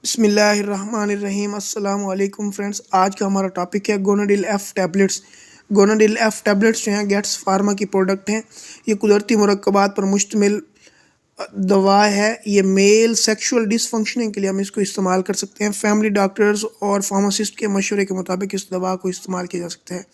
बिस्मिल्लाहिर्रहमानिर्रहीम अस्सलाम वालेकुम फ्रेंड्स। आज का हमारा टॉपिक है गोनाडिल एफ टैबलेट्स। गोनाडिल एफ टैबलेट्स जो हैं गेट्स फार्मा की प्रोडक्ट हैं। ये कुदरती मुरक्कबात पर मुश्तमिल दवा है। ये मेल सेक्सुअल डिसफंक्शनिंग के लिए हम इसको इस्तेमाल कर सकते हैं। फैमिली डॉक्टर्स और फार्मासिस्ट के मशवरे के मुताबिक इस दवा को इस्तेमाल किया जा सकता है।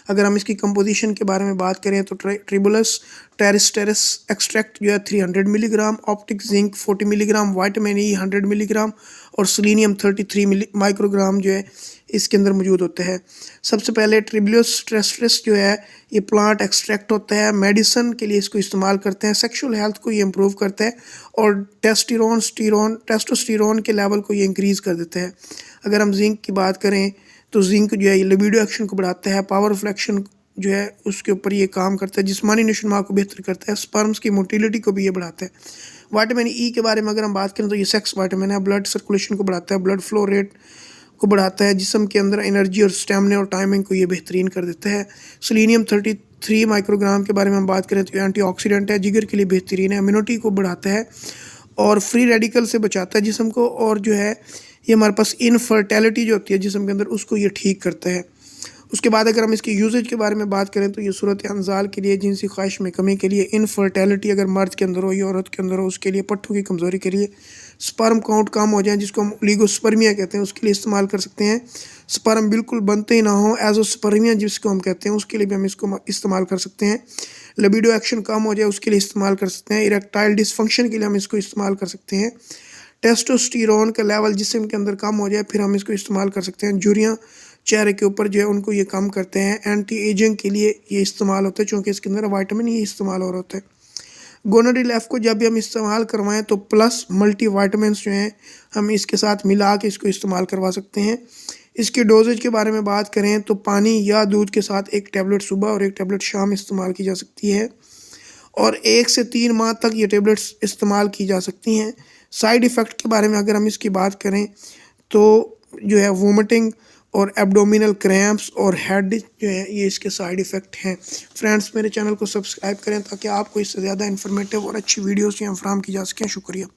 अगर हम इसकी कंपोजिशन के बारे में बात करें तो ट्रिबुलस टेरिस्टेरिस एक्सट्रैक्ट जो है 300 milligram, optic zinc 40 milligram, vitamin E 100 milligram और सेलेनियम 33 माइक्रोग्राम जो है इसके अंदर मौजूद होते हैं। सबसे पहले ट्रिबुलस टेरिस्टेरिस जो है ये प्लांट एक्सट्रैक्ट होता है। मेडिसिन के लिए इसको इस्तेमाल करते हैं। सेक्सुअल हेल्थ को ये इम्प्रूव करता है और टेस्टोस्टेरोन के लेवल को ये इंक्रीज़ कर देता है। अगर हम जिंक की बात करें तो जिंक जो है ये लिबिडो एक्शन को बढ़ाता है। पावर फ्लैक्शन जो है उसके ऊपर ये काम करता है। जिस्मानी नशोनुमा को बेहतर करता है। स्पर्म्स की मोटिलिटी को भी ये बढ़ाता है। विटामिन ई के बारे में अगर हम बात करें तो ये सेक्स विटामिन है। ब्लड सर्कुलेशन को बढ़ाता है, ब्लड फ्लो रेट को बढ़ाता है, जिस्म के अंदर एनर्जी और स्टैमिना और टाइमिंग को ये बेहतरीन कर देता है। सेलेनियम 33 माइक्रोग्राम के बारे में हम बात करें तो एंटीऑक्सीडेंट है, जिगर के लिए बेहतरीन है, इम्यूनिटी को बढ़ाता है और फ्री रेडिकल से बचाता है जिस्म को। और जो है ये हमारे पास इनफर्टिलिटी जो होती है जिस्म के अंदर उसको ये ठीक करता है। उसके बाद अगर हम इसकी यूजेज के बारे में बात करें तो ये सूरत अंजाल के लिए, जिनसी ख्वाहिश में कमी के लिए, इनफर्टिलिटी अगर मर्द के अंदर हो या औरत के अंदर हो उसके लिए, पट्टों की कमज़ोरी के लिए, स्पर्म काउंट कम हो जाए जिसको हम ओलिगोस्पर्मिया कहते हैं उसके लिए इस्तेमाल कर सकते हैं। स्पर्म बिल्कुल बनते ही ना हो, एजोस्पर्मिया जिसको हम कहते हैं उसके लिए भी हम इसको इस्तेमाल कर सकते हैं। लिबिडो एक्शन कम हो जाए उसके लिए इस्तेमाल कर सकते हैं। इरेक्टाइल डिसफंक्शन के लिए हम इसको इस्तेमाल कर सकते हैं। टेस्टोस्टेरोन का लेवल जिस्म के अंदर कम हो जाए फिर हम इसको इस्तेमाल कर सकते हैं। झुर्रियाँ चेहरे के ऊपर जो है उनको ये कम करते हैं। एंटी एजिंग के लिए ये इस्तेमाल होता है क्योंकि इसके अंदर विटामिन ही इस्तेमाल हो रहा होता है। गोनाडिल एफ को जब भी हम इस्तेमाल करवाएं तो प्लस मल्टी वाइटामिन जो हैं हम इसके साथ मिला के इसको इस्तेमाल करवा सकते हैं। इसके डोजेज के बारे में बात करें तो पानी या दूध के साथ एक टैबलेट सुबह और एक टैबलेट शाम इस्तेमाल की जा सकती है और 1 से 3 माह तक ये टैबलेट्स इस्तेमाल की जा सकती हैं। साइड इफ़ेक्ट के बारे में अगर हम इसकी बात करें तो जो है वोमिटिंग और एब्डोमिनल क्रैम्प्स और हेड जो है ये इसके साइड इफ़ेक्ट हैं। फ्रेंड्स मेरे चैनल को सब्सक्राइब करें ताकि आपको इससे ज़्यादा इन्फॉर्मेटिव और अच्छी वीडियोस यहाँ फराहम की जा सकें। शुक्रिया।